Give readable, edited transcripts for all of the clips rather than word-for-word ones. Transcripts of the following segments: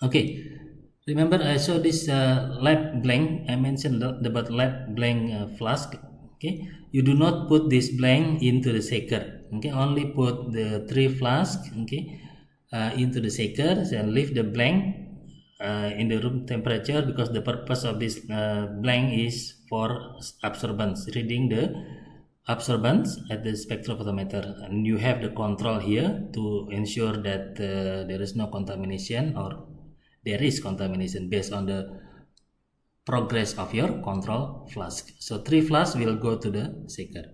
Okay, remember I saw this lab blank. I mentioned about lab blank flask. Okay, you do not put this blank into the shaker. Okay, only put the three flask. Okay, into the shaker and leave the blank in the room temperature, because the purpose of this blank is for absorbance, reading the absorbance at the spectrophotometer, and you have the control here to ensure that there is no contamination, or there is contamination based on the progress of your control flask. So 3 flasks will go to the shaker.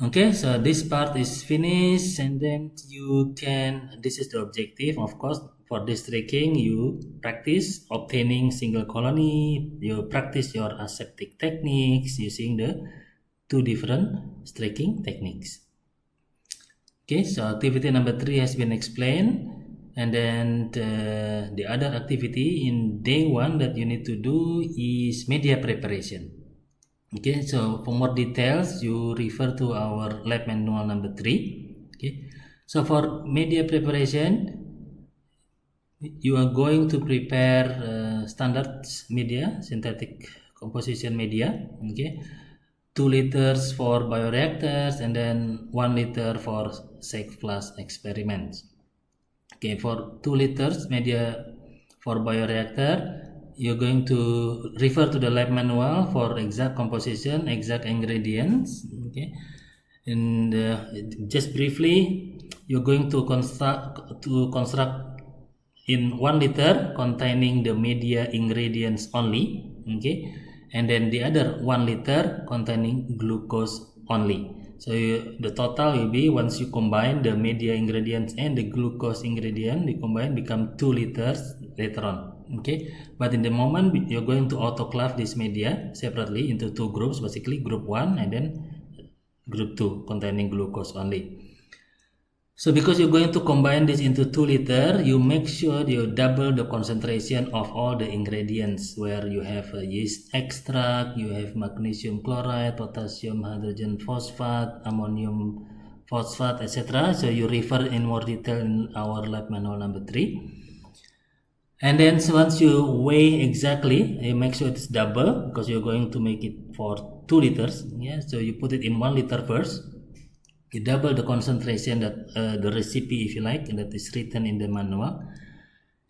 Okay, so this part is finished, and then you can, this is the objective, of course. For this tracking, you practice obtaining single colony, you practice your aseptic techniques using the 2 different streaking techniques. Okay, so activity number 3 has been explained, and then the other activity in day 1 that you need to do is media preparation. Okay, so for more details, you refer to our lab manual number 3. Okay, so for media preparation, you are going to prepare standard media, synthetic composition media. Okay, 2 liters for bioreactors, and then 1 liter for SEC plus experiments. Okay, for 2 liters media for bioreactor, you're going to refer to the lab manual for exact composition, exact ingredients. Okay, and just briefly, you're going to construct in 1 liter containing the media ingredients only. Okay, and then the other 1 liter containing glucose only. So the total will be, once you combine the media ingredients and the glucose ingredient, they combine become 2 liters later on. Okay, but in the moment you're going to autoclave this media separately into 2 groups, basically group 1 and then group 2 containing glucose only. So because you're going to combine this into 2 liter, you make sure you double the concentration of all the ingredients, where you have yeast extract, you have magnesium chloride, potassium hydrogen phosphate, ammonium phosphate, etc. So you refer in more detail in our lab manual number 3. And then once you weigh exactly, you make sure it's double, because you're going to make it for 2 liters. Yeah, so you put it in 1 liter first. You double the concentration that the recipe, if you like, that is written in the manual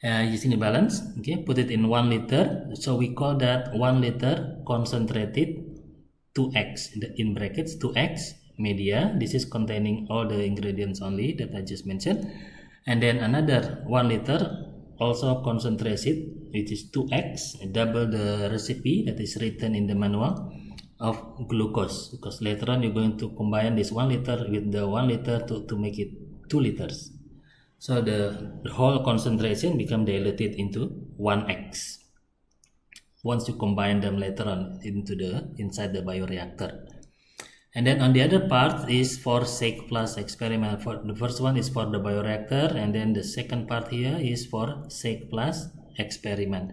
using the balance. Okay, put it in 1 liter. So we call that 1 liter concentrated 2x, in brackets 2x media. This is containing all the ingredients only that I just mentioned. And then another 1 liter also concentrated, which is 2x, double the recipe that is written in the manual of glucose, because later on you're going to combine this 1 liter with the 1 liter to make it 2 liters. So the whole concentration become diluted into 1x once you combine them later on inside the bioreactor. And then on the other part is for SEC plus experiment. For the first one is for the bioreactor, and then the second part here is for SEC plus experiment.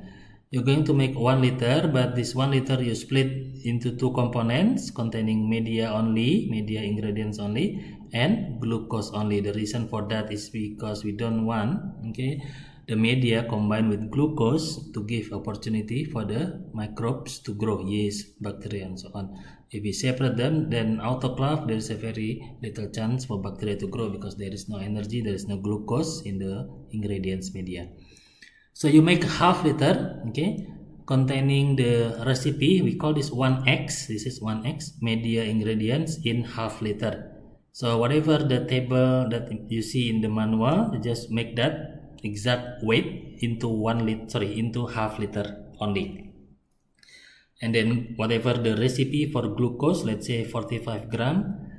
You're going to make 1 liter, but this 1 liter you split into 2 components containing media only, media ingredients only, and glucose only. The reason for that is because we don't want, okay, the media combined with glucose to give opportunity for the microbes to grow, yeast, bacteria, and so on. If we separate them, then autoclave, there is a very little chance for bacteria to grow, because there is no energy, there is no glucose in the ingredients media. So you make half liter, okay, containing the recipe. We call this 1x. This is 1x media ingredients in half liter. So whatever the table that you see in the manual, just make that exact weight into into half liter only. And then whatever the recipe for glucose, let's say 45 gram,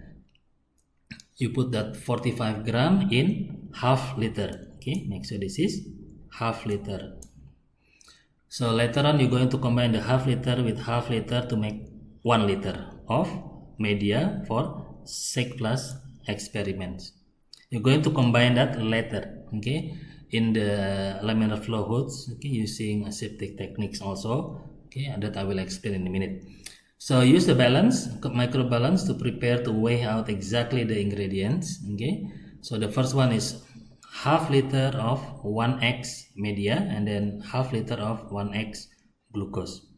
you put that 45 gram in half liter. Okay, make sure this is half liter. So later on you're going to combine the half liter with half liter to make 1 liter of media for SEC plus experiments. You're going to combine that later, okay, in the laminar flow hoods, okay, using aseptic techniques also, okay, that I will explain in a minute. So use the balance, micro balance, to prepare to weigh out exactly the ingredients. Okay, so the first one is half liter of 1x media and then half liter of 1x glucose.